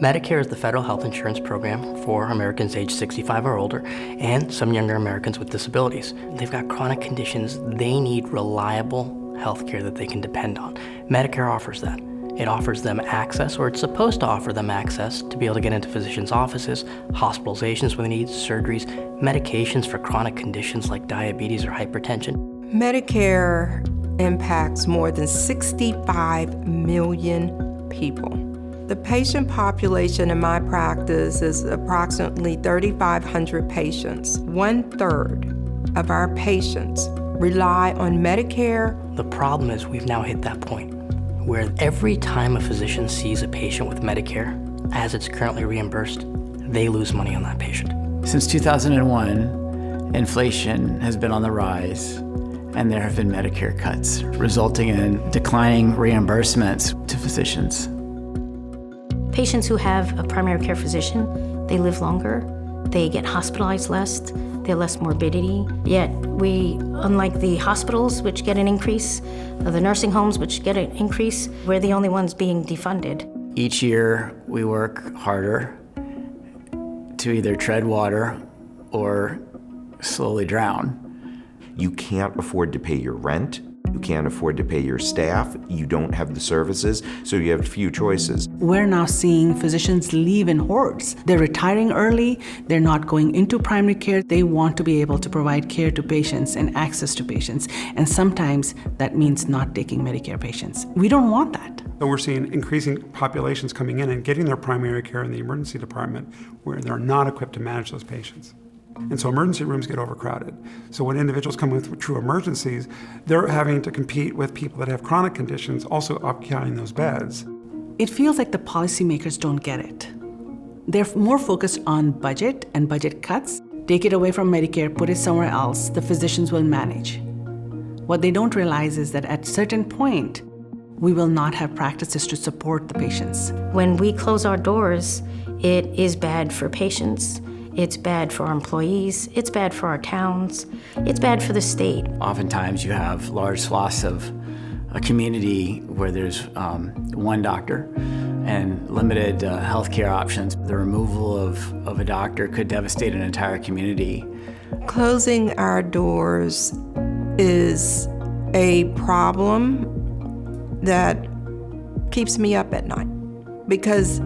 Medicare is the federal health insurance program for Americans aged 65 or older and some younger Americans with disabilities. They've got chronic conditions. They need reliable health care that they can depend on. Medicare offers that. It offers them access, or it's supposed to offer them access, to be able to get into physicians' offices, hospitalizations when they need surgeries, medications for chronic conditions like diabetes or hypertension. Medicare impacts more than 65 million people. The patient population in my practice is approximately 3,500 patients. 1/3 of our patients rely on Medicare. The problem is we've now hit that point where every time a physician sees a patient with Medicare, as it's currently reimbursed, they lose money on that patient. Since 2001, inflation has been on the rise, and there have been Medicare cuts, resulting in declining reimbursements to physicians. Patients who have a primary care physician, they live longer, they get hospitalized less, they have less morbidity. Yet we, unlike the hospitals, which get an increase, the nursing homes, which get an increase, we're the only ones being defunded. Each year, we work harder to either tread water or slowly drown. You can't afford to pay your rent. You can't afford to pay your staff. You don't have the services, so you have few choices. We're now seeing physicians leave in hordes. They're retiring early. They're not going into primary care. They want to be able to provide care to patients and access to patients. And sometimes that means not taking Medicare patients. We don't want that. So we're seeing increasing populations coming in and getting their primary care in the emergency department where they're not equipped to manage those patients. And so emergency rooms get overcrowded. So when individuals come with true emergencies, they're having to compete with people that have chronic conditions also occupying those beds. It feels like the policymakers don't get it. They're more focused on budget and budget cuts. Take it away from Medicare, put it somewhere else, the physicians will manage. What they don't realize is that at a certain point, we will not have practices to support the patients. When we close our doors, it is bad for patients. It's bad for our employees, it's bad for our towns, it's bad for the state. Oftentimes you have large swaths of a community where there's one doctor and limited healthcare options. The removal of a doctor could devastate an entire community. Closing our doors is a problem that keeps me up at night because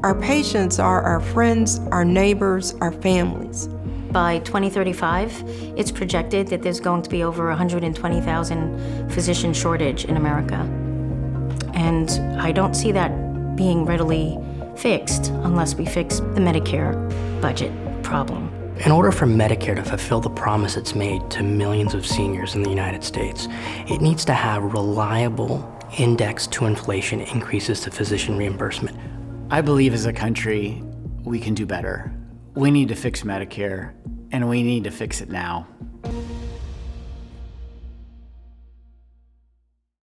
our patients are our friends, our neighbors, our families. By 2035, it's projected that there's going to be over 120,000 physician shortage in America. And I don't see that being readily fixed unless we fix the Medicare budget problem. In order for Medicare to fulfill the promise it's made to millions of seniors in the United States, it needs to have reliable index to inflation increases to physician reimbursement. I believe as a country, we can do better. We need to fix Medicare, and we need to fix it now.